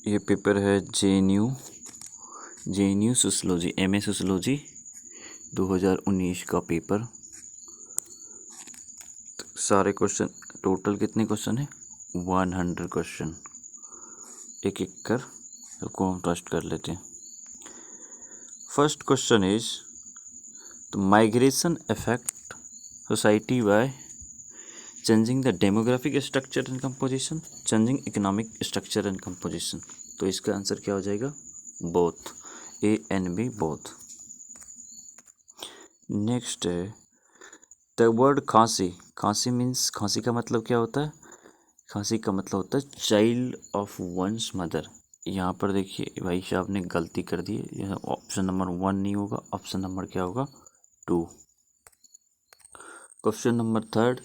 ये पेपर है J N U sociology, MA sociology 2019 का पेपर। सारे क्वेश्चन, टोटल कितने क्वेश्चन है? 100 क्वेश्चन। एक एक कर सबको हम टेस्ट कर लेते हैं। First question is the migration affect society by changing the demographic structure and composition, changing economic structure and composition. तो इसका आंसर क्या हो जाएगा? Both, A and B both. Next है द वर्ड खांसी। खांसी मीन्स, खांसी का मतलब क्या होता है? खांसी का मतलब होता है चाइल्ड ऑफ वंस मदर। यहाँ पर देखिए भाई साहब ने गलती कर दी है, यह ऑप्शन नंबर 1 नहीं होगा, ऑप्शन नंबर क्या होगा? 2। Question number 3,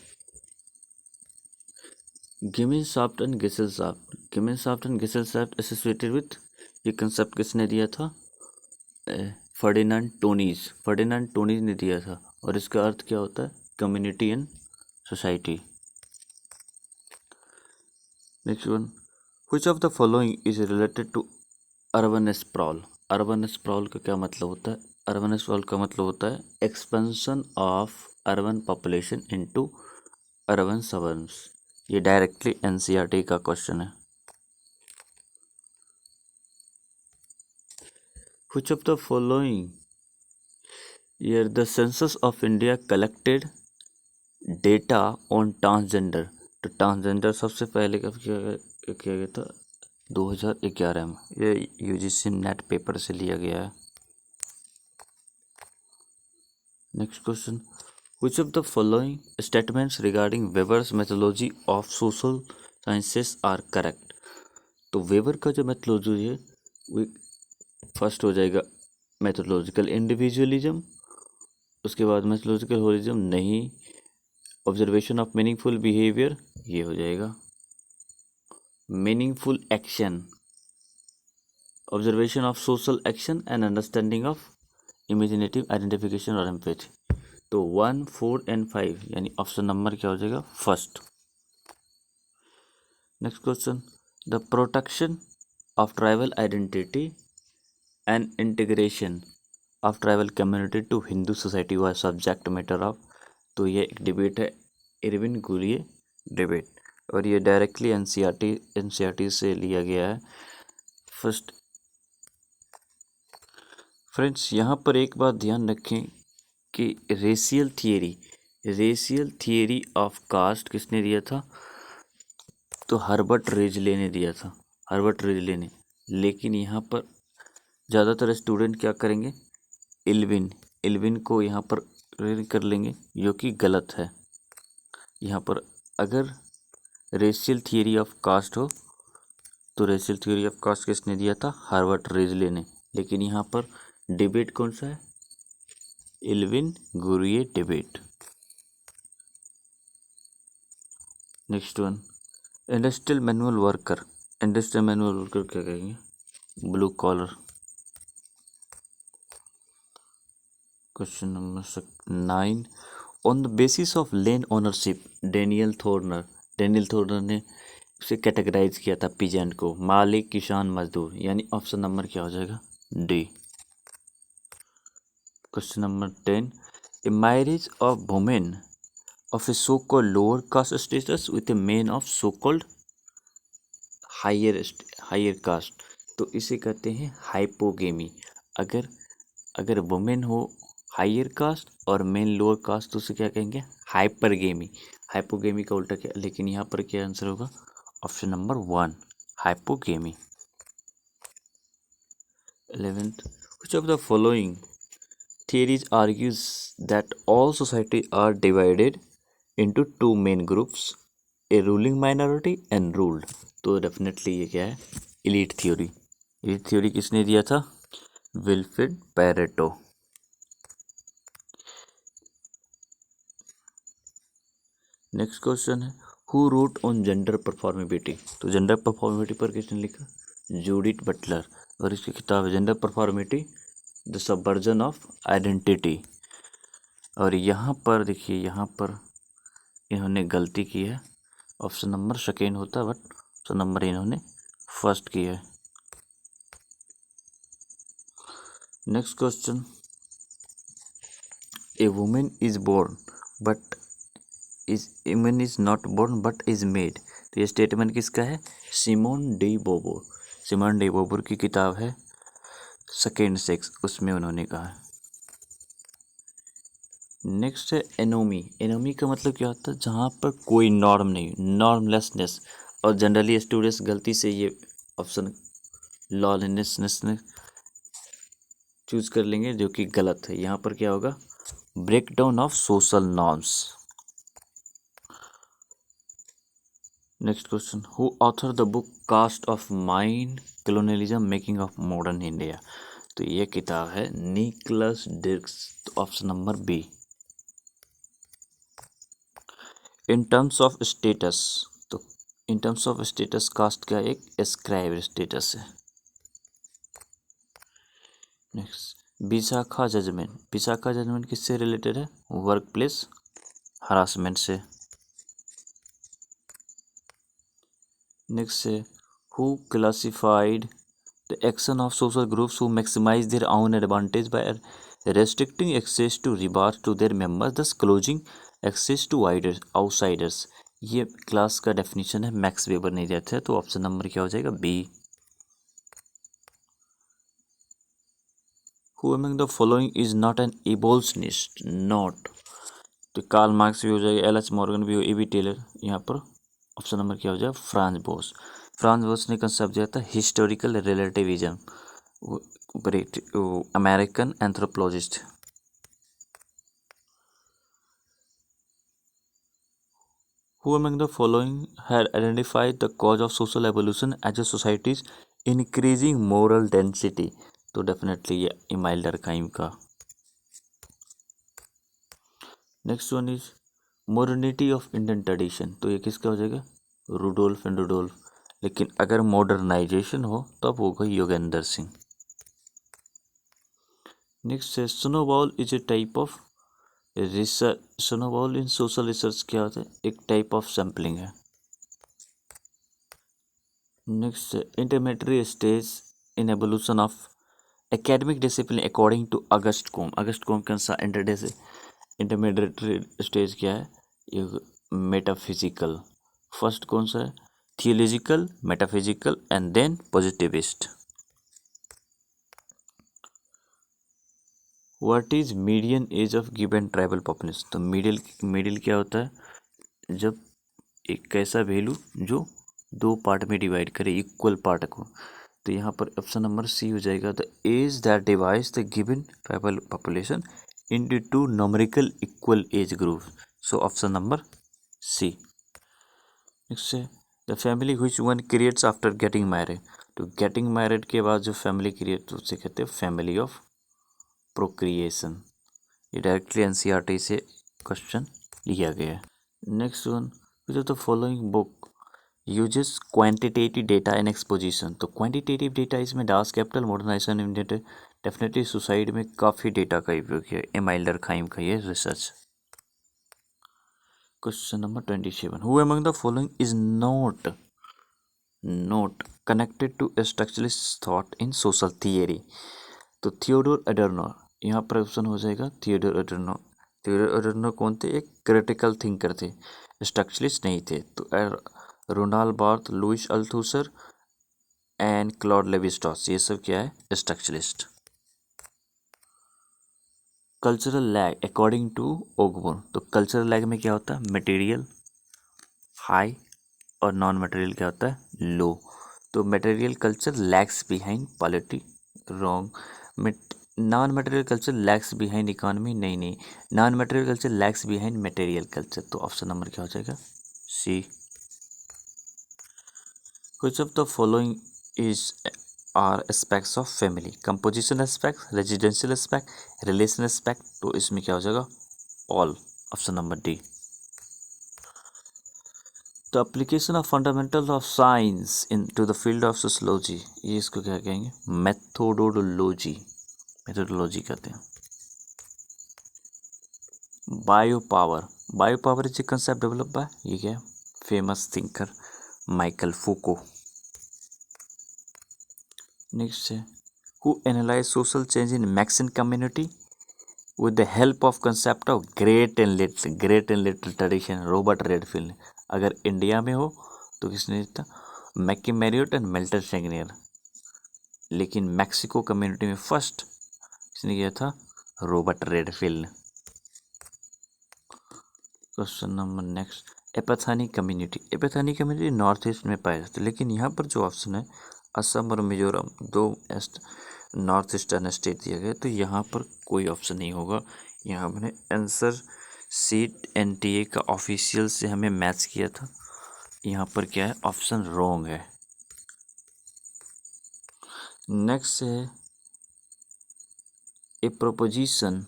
gemeinschaft and gesellschaft. Gemeinschaft and gesellschaft associated with, ये कंसेप्ट किसने दिया था? फर्डिनांड टोनीज ने दिया था। और इसका अर्थ क्या होता है? Community and society. Next one, which of the following is related to urban sprawl. Urban sprawl का क्या मतलब होता है? अर्बन स्प्रॉल का मतलब होता है expansion of urban population into urban suburbs. ये डायरेक्टली एनसीईआरटी का क्वेश्चन है। Which of the following year the census of India collected data on transgender? तो ट्रांसजेंडर सबसे पहले कब किया गया था? 2011 में। ये यूजीसी नेट पेपर से लिया गया है। Next question, which of the following statements regarding Weber's methodology of social sciences are correct? तो वेबर का जो मेथोलॉजी है वो फर्स्ट हो जाएगा मेथोलॉजिकल इंडिविजुअलिज्म, उसके बाद मेथोलॉजिकल होलिज्म नहीं, ऑब्जर्वेशन ऑफ मीनिंगफुल बिहेवियर ये हो जाएगा, meaningful action, observation of social action and understanding of imaginative identification और एम्पैथी। तो 1, 4 एंड 5 यानी ऑप्शन नंबर क्या हो जाएगा? First. Next question, the protection of tribal identity and integration of tribal community to Hindu society was subject matter of. तो ये एक debate है, इरविन गुरिये डिबेट, और ये डायरेक्टली एनसीईआरटी से लिया गया है। फर्स्ट फ्रेंड्स, यहाँ पर एक बात ध्यान रखें कि रेशियल थियरी ऑफ कास्ट किसने दिया था? तो हर्बर्ट रिजले ने दिया था, हर्बर्ट रिजले ने। लेकिन यहाँ पर ज़्यादातर स्टूडेंट क्या करेंगे? इल्विन को यहाँ पर कर लेंगे, जो कि गलत है। यहाँ पर अगर रेशियल थियरी ऑफ कास्ट हो तो रेशियल थियरी ऑफ कास्ट किसने दिया था? हर्बर्ट रिजले ने। लेकिन यहाँ पर डिबेट कौन सा है? Elwin Ghurye debate. Next one, industrial manual worker क्या कहेंगे? Blue collar. Question number 9, on the basis of land ownership Daniel Thorner ने उसे कैटेगराइज किया था पीजेंट को, मालिक, किसान, मजदूर, यानी ऑप्शन नंबर क्या हो जाएगा? D. Question number 10, a marriage of women of a so called lower caste status with a man of so called higher caste, तो इसे कहते हैं हाइपोगेमी। अगर वुमेन हो हायर कास्ट और मेन लोअर कास्ट तो उसे क्या कहेंगे? हाइपरगेमी। हाइपोगेमी का उल्टा क्या? लेकिन यहाँ पर क्या आंसर होगा? Option number 1, हाइपोगेमी। 11th, which of the following theories argues that all society are divided into two main groups, a ruling minority and ruled? तो डेफिनेटली ये क्या है? एलीट थ्योरी किसने दिया था? Wilfred Pareto. नेक्स्ट क्वेश्चन है, who wrote on gender परफॉर्मेबिलिटी। तो gender परफॉर्मेबिलिटी पर किसने लिखा? जूडिथ बटलर, और इसकी किताब है gender performability the subversion of identity. और यहाँ पर देखिए, यहाँ पर इन्होंने गलती की है, ऑप्शन नंबर सेकेंड होता है बट ऑप्शन नंबर इन्होंने फर्स्ट किया है। Next question, a women is born but women is not born but is made. तो ये स्टेटमेंट किसका है? Simone de Beauvoir. Simone de Beauvoir की किताब है सेकेंड सेक्स, उसमें उन्होंने कहा है। नेक्स्ट है एनोमी। एनोमी का मतलब क्या होता है? जहाँ पर कोई नॉर्म नहीं, नॉर्मलेसनेस। और जनरली स्टूडेंट्स गलती से ये ऑप्शन लॉलेसनेस ने चूज कर लेंगे, जो कि गलत है। यहाँ पर क्या होगा? Break down of social norms. Next question, who author the book caste of mind, colonialism, making of modern India. तो ये किताब है निकोलस डिर्क्स। तो option number B. In terms of status, तो in terms of status caste का एक ascribe status है। Next, Vishaka judgement. Vishaka judgement किससे रिलेटेड है? वर्क प्लेस हरासमेंट से। नेक्स्ट है, who classified the action of social groups who maximise their own advantage by restricting access to rewards to their members, thus closing access to outsiders। ये class का definition है, Max Weber ने दिया था। तो option number क्या हो जाएगा? B. Who among the following is not an abolitionist? Not. तो कार्ल मार्क्स भी हो जाएगा, एल एच मॉर्गन भी हो, ए बी टेलर। यहाँ पर ऑप्शन नंबर क्या हो जाएगा? फ्रांस बोस। फ्रांस बोस ने कंसेप्ट दिया था historical relativism, American anthropologist. Who among the following had identified the cause of social evolution as a society's increasing moral density? तो डेफिनेटली ये इमाइल डर्कहाइम का। Next one is modernity of Indian tradition. तो ये किसका हो जाएगा? Rudolph and Rudolph. लेकिन अगर मॉडर्नाइजेशन हो तब होगा योगेंद्र सिंह। नेक्स्ट है snowball is a type of research. Snowball in social research क्या होता है? एक टाइप ऑफ सैम्पलिंग है। Next, intermediate stage in evolution of academic discipline according to August Comte. August Comte के अनुसार इंटरमीडिएट स्टेज क्या है? ये मेटाफिजिकल। फर्स्ट कौन सा है? Theological, metaphysical and then positivist. What is median age of given tribal population? तो middle क्या होता है? जब एक ऐसा वैल्यू जो दो पार्ट में डिवाइड करे, इक्वल पार्ट को। तो यहाँ पर ऑप्शन नंबर सी हो जाएगा, the age that divides the given tribal population into two numerical equal age group. So option number C. Next है the family which one creates after getting married. तो getting married के बाद जो family create, तो उसे कहते हैं family of procreation. ये डायरेक्टली एनसीईआरटी से क्वेश्चन लिया गया है। Next one, which of the following book uses quantitative data and exposition. तो क्वांटिटेटिव डेटा इसमें Das capital, modernisation unit, definitely suicide में काफ़ी डेटा का उपयोग किया। एमाइल डर्कहाइम का ये research. Question number 27, who among the following is not connected to structuralist thought in social theory. तो थियोडोर एडोर्नो, यहाँ पर ऑप्शन हो जाएगा थियोडोर एडोर्नो। थियोडोर एडोर्नो कौन थे? एक क्रिटिकल थिंकर थे, स्ट्रक्चरलिस्ट नहीं थे। तो Roland Barthes, Louis Althusser and Claude Levi Strauss, ये सब क्या है? Structuralist. Cultural lag according to Ogburn. तो कल्चरल लैग में क्या होता है? मटेरियल हाई और नॉन मटेरियल क्या होता है? लो। तो material culture lags behind polity, wrong. Non material culture lags behind economy, नहीं। Non material culture lags behind material culture. तो ऑप्शन नंबर क्या हो जाएगा? सी। Which of the following is are aspects of family? Composition aspect, residential aspect, relation aspect। तो इसमें क्या हो जाएगा? All। Option number D. The application of fundamentals of science into the field of sociology, ये इसको क्या कहेंगे? मेथोडोलॉजी कहते हैं। Bio power is a concept develop by, ये क्या है? Famous thinker Michael Foucault. Next है who analyze social change in Mexican community with the help of concept of great and little tradition, Robert Redfield ने। अगर India में हो तो किसने लिखा? McKim Marriott and Milton Singer. लेकिन मैक्सिको कम्युनिटी में फर्स्ट किसने किया था? Robert Redfield. Question number next, Apatani community north east में पाया जाता है, लेकिन यहाँ पर जो ऑप्शन है असम और मिजोरम, दो नॉर्थ ईस्टर्न स्टेट दिया गया, तो यहाँ पर कोई ऑप्शन नहीं होगा। यहाँ मैंने आंसर सीट एनटीए का ऑफिशियल से हमें मैच किया था, यहाँ पर क्या है? ऑप्शन रॉन्ग है। नेक्स्ट है ए proposition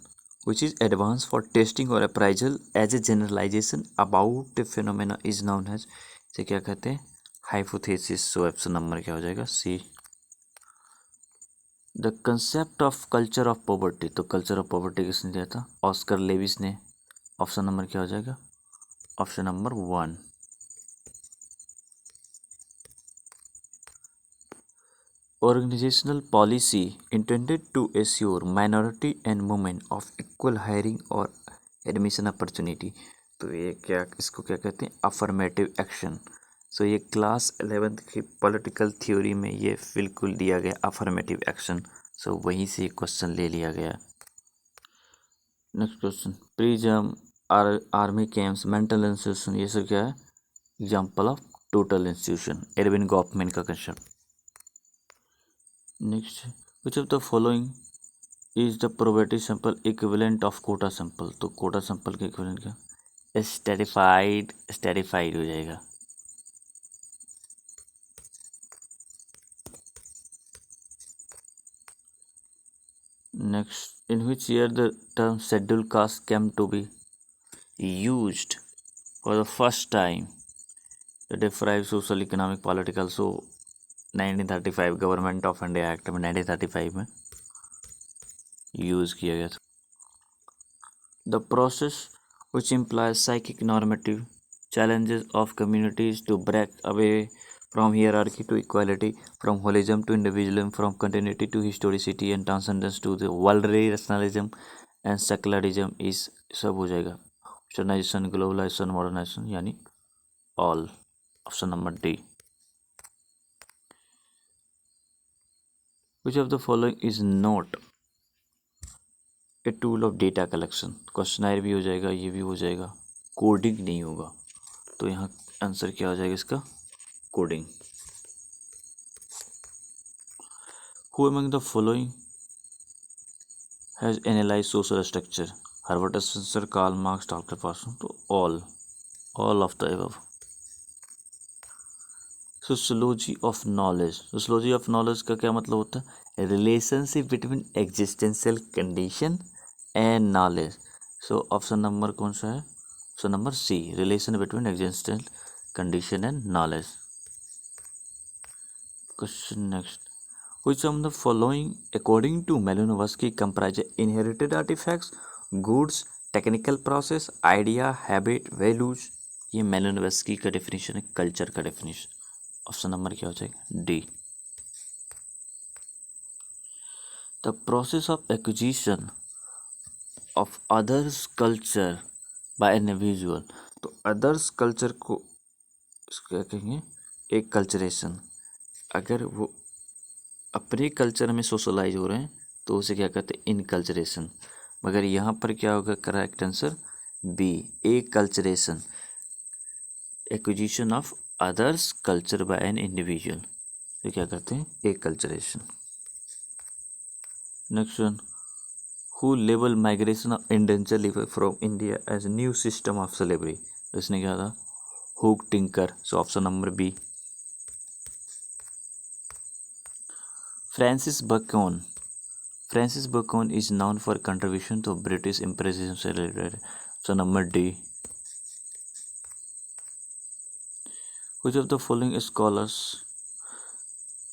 which is advanced for testing or appraisal as a generalization about a phenomena is known as, इसे क्या कहते हैं? हाइपोथेसिस। सो ऑप्शन नंबर क्या हो जाएगा? C. The concept of culture of poverty, तो कल्चर ऑफ पॉवर्टी किसने दिया था? ऑस्कर लेविस ने। ऑप्शन नंबर क्या हो जाएगा? Option number 1। Organizational policy intended to assure minority and women of equal hiring or admission opportunity, तो ये क्या, इसको क्या कहते हैं? Affirmative action. सो ये क्लास 11th की पॉलिटिकल थ्योरी में ये बिल्कुल दिया गया अफर्मेटिव एक्शन। सो वहीं से क्वेश्चन ले लिया गया। Next question, prisons, army camps, mental institution, ये सब क्या है? Example of total institution, Erving Goffman का concept. Next, which of the following is the probability sample equivalent of quota sample, तो कोटा सैंपल के इक्विवेलेंट क्या? स्टेरिफाइड हो जाएगा। Next, in which year the term schedule caste came to be used for the first time the deprived social economic political, so 1935 government of India act में 1935 में use किया गया था। The process which implies psychic normative challenges of communities to break away from hierarchy to equality, from holism to individualism, from continuity to historicity and transcendence to the worldly rationalism and secularism is, सब हो जाएगा westernization, globalization, modernization, यानी all। Option number D. Which of the following is not a tool of data collection? Questionnaire भी हो जाएगा, ये भी हो जाएगा, कोडिंग नहीं होगा, तो यहाँ आंसर क्या हो जाएगा इसका? Coding. Who among the following has analysed social structure? Herbert Spencer, Karl Marx, doctor Parson, तो all of the above. Sociology of knowledge, sociology of knowledge का क्या मतलब होता है? Relationship between existential condition and knowledge. So option number कौन सा है? Option number C, relation between existential condition and knowledge. Question next, which of the following according to Malinowski comprise inherited artefacts, goods, technical process, idea, habit, values? ये मेलिनोव्स्की का definition है, culture का definition. Option number क्या हो जाएगा? D. The process of acquisition of others culture by individual, तो others culture को क्या कहेंगे? एक कल्चरेशन। अगर वो अपने कल्चर में सोशलाइज हो रहे हैं तो उसे क्या कहते हैं? Enculturation. मगर यहाँ पर क्या होगा? Correct answer B, acculturation, acquisition of others culture by an individual, तो क्या कहते हैं? Acculturation. Next one, who label migration of indenture labour from India as new system of slavery, इसने क्या था? Hugh Tinker. So option number B. Francis Bacon, Francis Bacon is known for contribution to British impressionism celebrate. Option number D. Which of the following scholars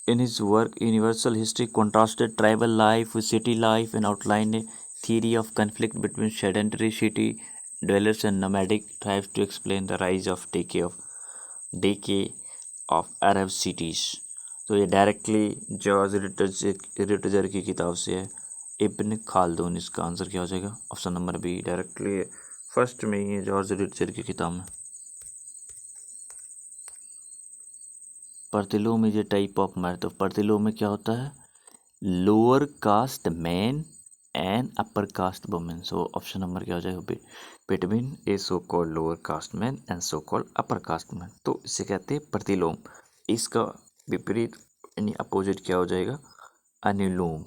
in his work Universal History contrasted tribal life with city life and outlined a theory of conflict between sedentary city dwellers and nomadic tribes to explain the rise of decay of Arab cities? तो ये directly George Ritzer की किताब से है, इब्न खालदून। इसका answer क्या हो जाएगा? Option number B, directly first में ही है जॉर्ज रिटजर की किताब में। प्रतिलोम is a type of math. तो प्रतिलोम में क्या होता है? Lower caste man and upper caste women. So option number क्या हो जाएगा? Between a so called lower caste man and so called upper caste man. तो इसे कहते हैं प्रतिलोम। इसका विपरीत यानी अपोजिट क्या हो जाएगा? अनुलोम।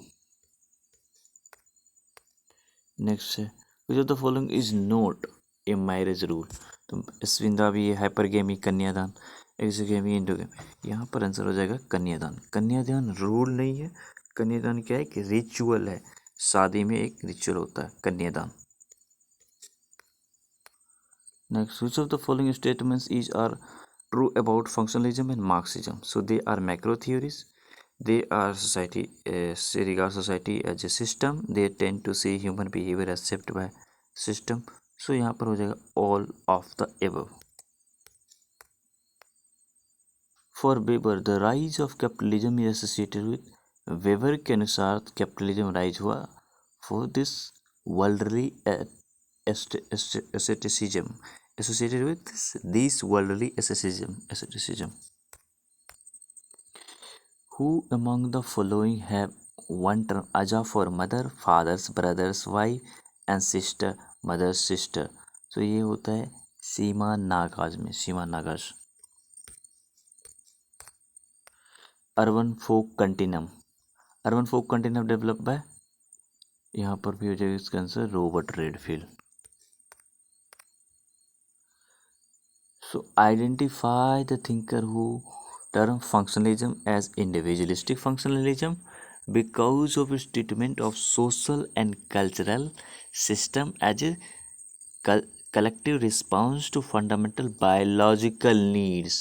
नेक्स्ट है which of the following is not a marriage rule. तो स्विंदा भी है हाइपरगेमी, कन्यादान, एक्सोगेमी, इंडोगेमी। यहाँ पर आंसर हो जाएगा कन्यादान। कन्यादान रूल नहीं है, कन्यादान क्या है कि रिचुअल है। शादी में एक रिचुअल होता है कन्यादान। Next which of the following statements is are true about functionalism and Marxism. So they are macro theories, they are society regard society as a system, they tend to see human behavior as shaped by system। सो यहाँ पर हो जाएगा all of the above। For Weber the rise of capitalism is associated with, weber के अनुसार capitalism rise हुआ for this worldly asceticism, associated with this worldly asceticism। Who among the following have one term aja for mother, fathers, brothers, wife and sister, mother, sister। तो ये होता है सीमा नागाज में, सीमा नागाज। Urban folk continuum, urban folk continuum develop by, यहाँ पर भी हो जाएगा इसका answer Robert Redfield. So identify the thinker who term functionalism as individualistic functionalism because of its treatment of social and cultural system as a collective response to fundamental biological needs।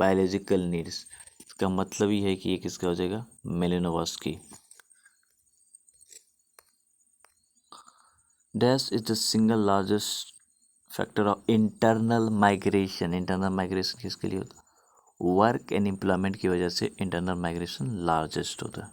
biological needs इसका मतलब ही है कि ये किसका हो जाएगा? Malinowski. Dash is the single largest factor of internal migration. Internal migration किसके लिए होता है? वर्क एंड एम्प्लॉयमेंट की वजह से इंटरनल माइग्रेशन लार्जेस्ट होता है।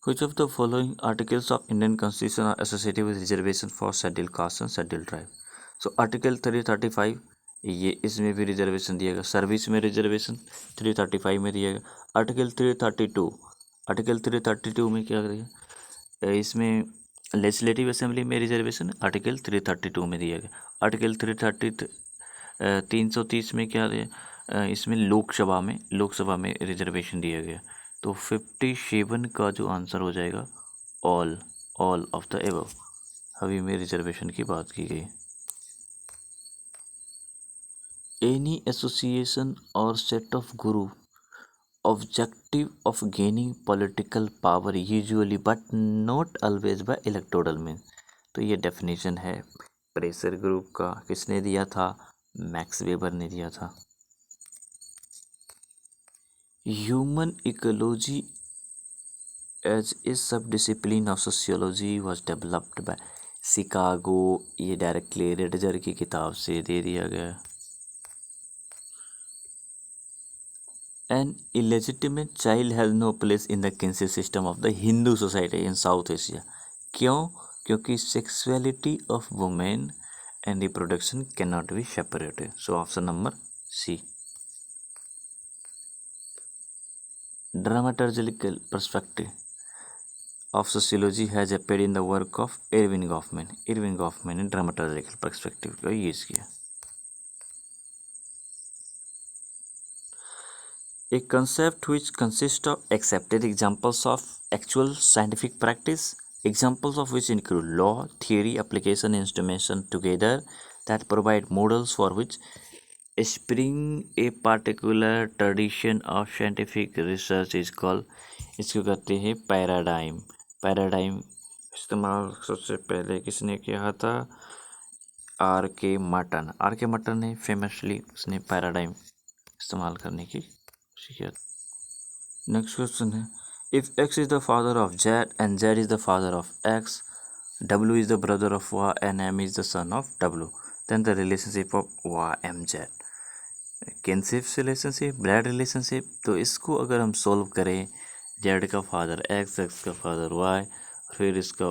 Which of the following articles of Indian Constitution are associated with reservation for scheduled caste and scheduled tribe? So article 335 ये इसमें भी रिजर्वेशन दिया गया, सर्विस में रिजर्वेशन 335 में दिया गया। आर्टिकल 332, आर्टिकल 332 में क्या करेगा? इसमें लेजिस्लेटिव असेंबली में रिजर्वेशन आर्टिकल 332 में दिया गया। आर्टिकल 330 में क्या दिया? इसमें लोकसभा में रिजर्वेशन दिया गया। तो 57 का जो आंसर हो जाएगा ऑल ऑफ द एबव। अभी में रिजर्वेशन की बात की गई। एनी एसोसिएशन और सेट ऑफ गुरु objective of gaining political power usually but not always by electoral means. तो ये डेफिनेशन है प्रेशर ग्रुप का। किसने दिया था? मैक्स वेबर ने दिया था। Human ecology as a sub discipline of sociology was developed by Chicago. ये डायरेक्टली रेडजर की किताब से दे दिया गया। An illegitimate child has no place in the caste system of the Hindu society in South Asia. क्यों? क्योंकि sexuality of women and reproduction can not be separated. So option number C. Dramaturgical perspective of sociology has appeared in the work of Erving Goffman। Erving Goffman ने dramaturgical perspective का use किया। A concept which consists of accepted examples of actual scientific practice, examples of which include law, theory, application, instrumentation together that provide models for which spring a particular tradition of scientific research is called। इसको कहते हैं paradigm. Paradigm इस्तेमाल सबसे पहले किसने किया था? R K Merton. R K Merton ने फेमसली उसने पैराडाइम इस्तेमाल करने की किया। नेक्स्ट क्वेश्चन है if X is the father of Z and Z is the father of X, W is the brother of Y and M is the son of W, then the relationship of Y M Z. Kinship relationship, blood relationship, तो इसको अगर हम solve करें, Z का father X, X का father Y, फिर इसका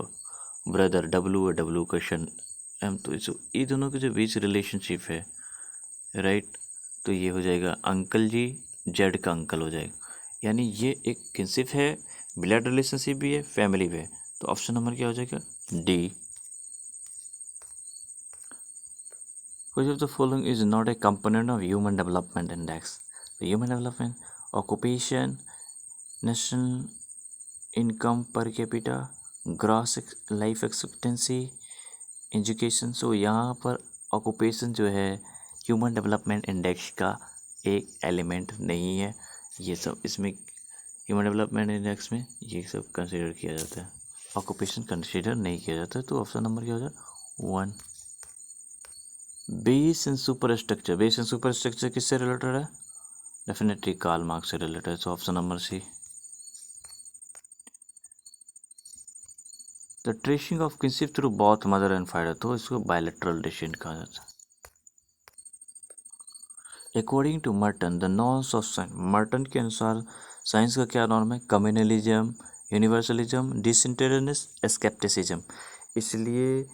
brother W है, डब्लू का शन एम, तो ये दोनों के जो बीच रिलेशनशिप है, राइट, तो ये हो जाएगा अंकल जी जेड का अंकल हो जाएगा। यानी ये एक किनशिप है, ब्लड रिलेशनशिप भी है, फैमिली भी है, तो ऑप्शन नंबर क्या हो जाएगा? D. Which of the following is not a component of Human Development Index? The Human Development, occupation, national income per capita, gross life expectancy, education. So यहाँ पर ऑक्यूपेशन जो है ह्यूमन डेवलपमेंट इंडेक्स का एक element नहीं है। ये सब इसमें ह्यूमन डेवलपमेंट इंडेक्स में ये सब कंसिडर किया जाता है, ऑक्यूपेशन कंसिडर नहीं किया जाता। तो ऑप्शन नंबर क्या हो जाए? 1। Base and superstructure, base and superstructure किससे रिलेटेड है? डेफिनेटली कार्ल मार्क्स से रिलेटेड है। So option number C. The tracing of kinship through both mother and father, तो इसको बायलैटरल डिसेंट कहा जाता है। According to Merton the norms of science, Merton के अनुसार साइंस का क्या नॉर्म है? Communalism, universalism, disinterestedness, scepticism. इसलिए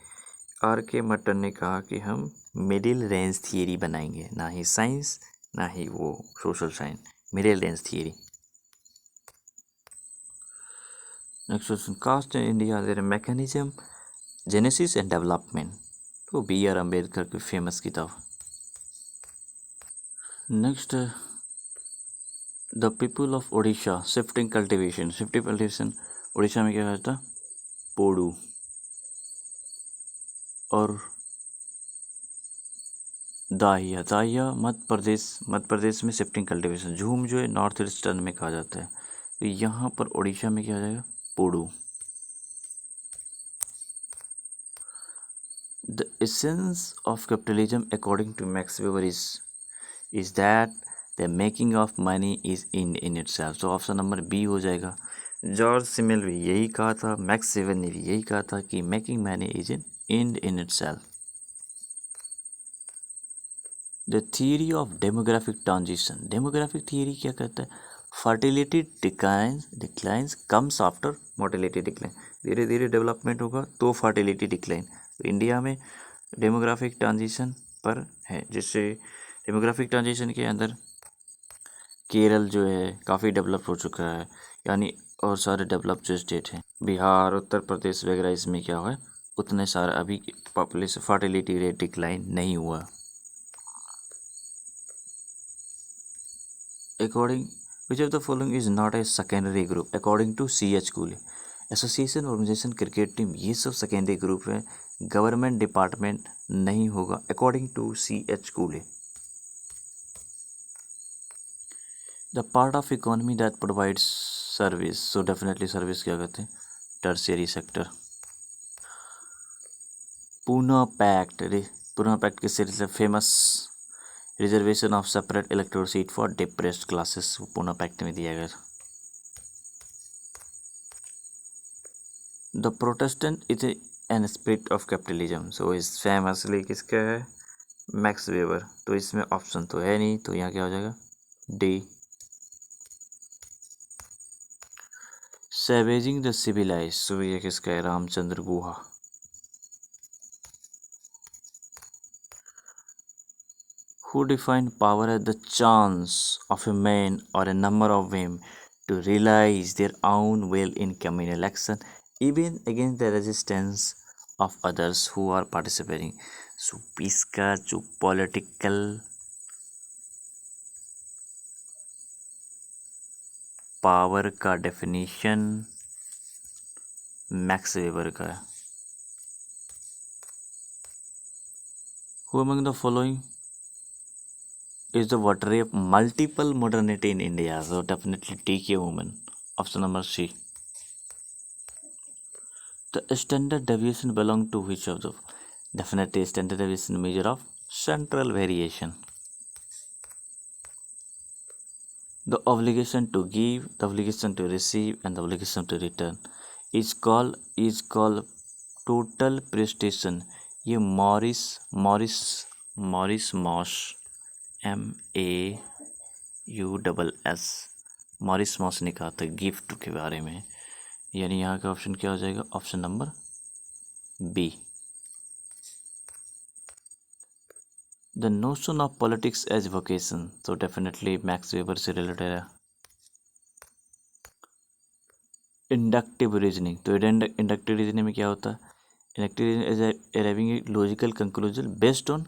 आर के मर्टन ने कहा कि हम मिडिल रेंज थियरी बनाएंगे, ना ही साइंस ना ही वो social science, middle range theory. Next question, caste in India their mechanism, genesis and development, तो बी आर अम्बेडकर की फेमस किताब। Next, the people of Odisha shifting cultivation, shifting cultivation Orissa में क्या होता? पोडू। और दाहिया, दाहिया मध्य प्रदेश में शिफ्टिंग कल्टिवेशन। झूम जो है नॉर्थ ईस्टर्न में कहा जाता है, तो यहाँ पर उड़ीसा में क्या आ जाएगा? Podu. The essence of capitalism according to Max Weber is that the making of money is in itself, तो ऑप्शन नंबर बी हो जाएगा। जॉर्ज सिमेल भी यही कहा था, मैक्स वेबर ने भी यही कहा था कि making money is in itself. The theory of demographic transition, demographic theory क्या कहता है? Fertility declines comes after mortality decline, धीरे धीरे डेवलपमेंट होगा तो फर्टिलिटी डिक्लाइन। तो इंडिया में डेमोग्राफिक ट्रांजिशन पर है, जिससे डेमोग्राफिक ट्रांजिशन के अंदर केरल जो है काफ़ी डेवलप हो चुका है, यानी और सारे डेवलप जो स्टेट हैं, बिहार, उत्तर प्रदेश वगैरह, इसमें क्या हुआ है उतने सारे अभी पॉपुलेशन फर्टिलिटी रेट डिक्लाइन नहीं हुआ। According, which of the following is not a secondary group? According to C.H. Cooley, association, organisation, cricket team, ये सब सेकेंडरी ग्रुप है, गवर्नमेंट डिपार्टमेंट नहीं होगा according to C.H. Cooley। The part of economy that provides service, so definitely service क्या कहते हैं? Tertiary sector. Poona pact, Poona pact किससे फेमस? Reservation of separate electoral seat for depressed classes, Poona pact में दिया गया था। The protestant is an spirit of capitalism, so इस फेमसली किसका है? Max weber. तो इसमें ऑप्शन तो है नहीं, तो यहाँ क्या हो जाएगा? डी। सैवेजिंग द सिविलाइज, सो ये किसका है? Ramachandra Guha. Who defined power as the chance of a man or a number of women to realize their own will in communal action, even against the resistance of others who are participating? So, इसका जो political power का definition max weber का है। Who among the following is the votary of multiple modernity in India? So definitely T.K. Woman. Option number C. The standard deviation belong to which of the? Definitely standard deviation measure of central variation. The obligation to give, the obligation to receive, and the obligation to return is called total prestation. ये Maurice Mauss MAUSS, Maurice Mauss ने कहा था gift के बारे में, यानी यहाँ का ऑप्शन क्या हो जाएगा? Option number B. The notion of politics as vocation, तो डेफिनेटली मैक्स वेबर से रिलेटेड है। इंडक्टिव रीजनिंग, तो इंडक्टिव रीजनिंग में क्या होता है? Inductive reasoning is arriving a logical conclusion based on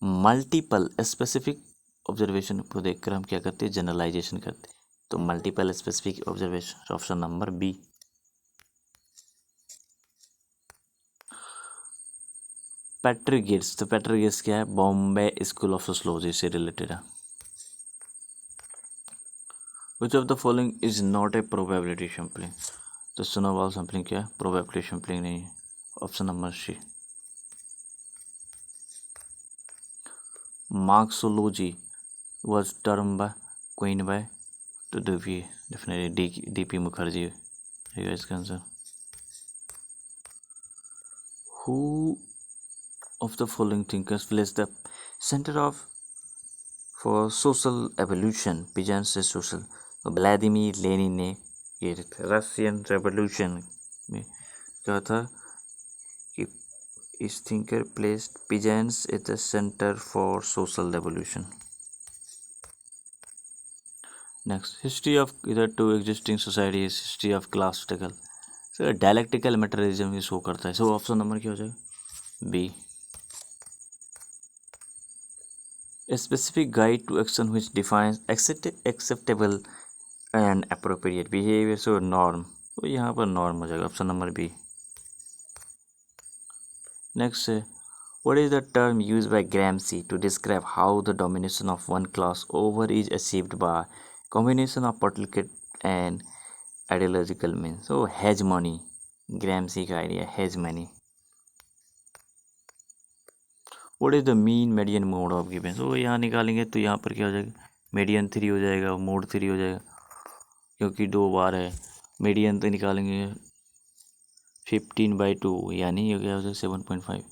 multiple specific observation को देखकर हम क्या करते हैं? जनरलाइजेशन करते हैं। तो multiple specific observation, option number B. Patrick Geddes, तो पैट्रिक गेट्स क्या है? बॉम्बे स्कूल ऑफ सोशियोलॉजी से रिलेटेड है। Which of the following is not a probability sampling, तो स्नोबॉल सैम्पलिंग क्या है? प्रोबेबिलिटी सैम्पलिंग नहीं है, option number C. Marxology was coined by to definitely D.P. Mukherjee. You guys can answer. Who of the following thinkers placed the center of for social evolution? Pigeon से social. Vladimir Lenin ने ये Russian revolution में कहा था कि इस thinker placed pigeons at the centre for social revolution. Next, history of either two existing societies, history of class struggle. So dialectical materialism ये show करता है। सो ऑप्शन नंबर क्या हो जाएगा? B. A specific guide to action which defines acceptable and appropriate behavior. So norm, तो यहाँ पर norm हो जाएगा, ऑप्शन नंबर बी। Next है, what is the term used by Gramsci to describe how the domination of one class over is achieved by combination of political and ideological means? So hegemony, ग्रैम्सी का idea hegemony. What is the mean median mode of given? so यहाँ निकालेंगे तो यहाँ पर क्या हो जाएगा? Median 3 हो जाएगा, मोड 3 हो जाएगा, क्योंकि 2 बार है। मीडियन तो निकालेंगे 15/2, यानी ये क्या हो जाएगा? 7.5,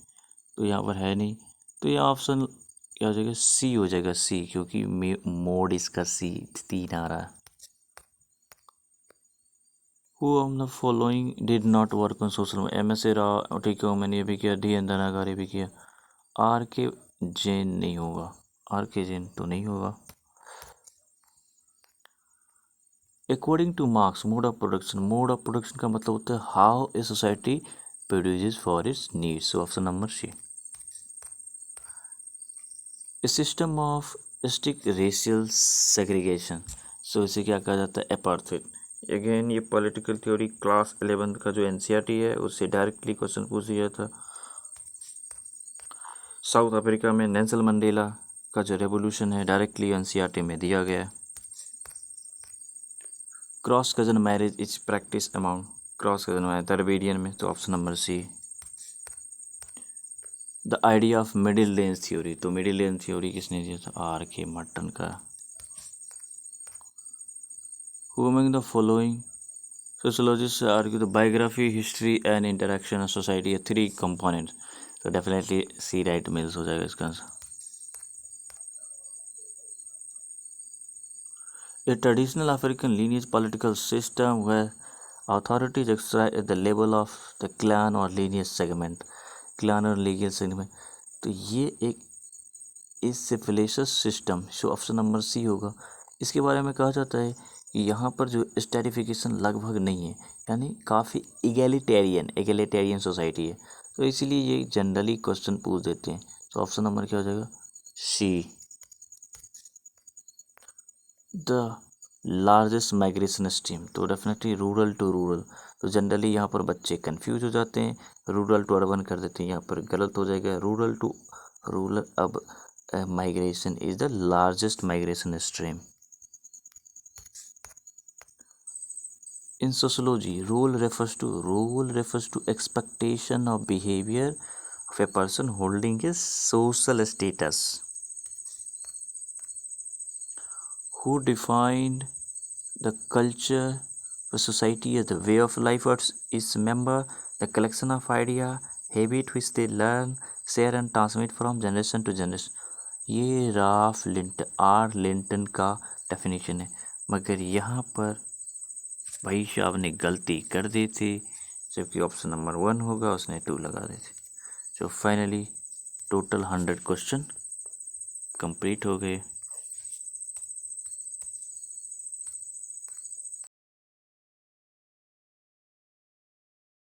तो यहाँ पर है नहीं, तो यह ऑप्शन क्या हो जाएगा? सी हो जाएगा, सी, क्योंकि मोड इसका सी 3 आ रहा है। Who of the following did not work on social media? MS Rao, ठीक है, मैंने ये भी किया, डी एन धनागार ये भी किया। आर के जैन नहीं होगा, आर के जैन तो नहीं होगा। According to Marx mode of production, mode of production का मतलब होता है how a society produces for its needs, option number C. A system of strict racial segregation, so इसे क्या कहा जाता है? अपार्थाइड। अगेन ये पॉलिटिकल थ्योरी क्लास 11 का जो एनसीईआरटी है उससे डायरेक्टली क्वेश्चन पूछ दिया था। साउथ अफ्रीका में नेल्सन मंडेला का जो रेवोल्यूशन है डायरेक्टली एनसीईआरटी में दिया गया है। Cross cousin marriage is practice among, cross cousin marriage Dravidian में, तो option number C. The idea of middle range theory, तो मिडिल रेंज थ्योरी किसने दिया था? आर के मर्टन का। Who among the following sociologist argue the biography, history and interaction of society है 3 component, तो definitely सी right mills हो जाएगा इसका answer. A traditional African lineage political system where authority is exercised at the level of the clan or lineage segment, clan और lineage segment, तो ये एक इस सिविलाइजेशन सिस्टम, जो ऑप्शन नंबर सी होगा। इसके बारे में कहा जाता है कि यहाँ पर जो स्ट्रैटिफिकेशन लगभग नहीं है, यानी काफ़ी एगेलिटेरियन सोसाइटी है, तो इसीलिए ये जनरली क्वेश्चन पूछ देते हैं। तो ऑप्शन नंबर क्या हो जाएगा? C. The largest migration stream, तो डेफिनेटली रूरल टू रूरल, तो जनरली यहाँ पर बच्चे कंफ्यूज हो जाते हैं, रूरल टू अर्बन कर देते हैं, यहाँ पर गलत हो जाएगा, रूरल टू रूरल। अब migration is the largest migration stream. In sociology, role refers to expectation of behavior of a person holding a social status. Who defined the culture of society as the way of life of its member, the collection of idea, habit which they learn, share and transmit from generation to generation. ये Ralph lint are Linton का definition है, मगर यहाँ पर भाई साहब ने गलती कर दी थी, जबकि ऑप्शन नंबर 1 होगा उसने 2 लगा दी थी। So finally total 100 question complete हो गए।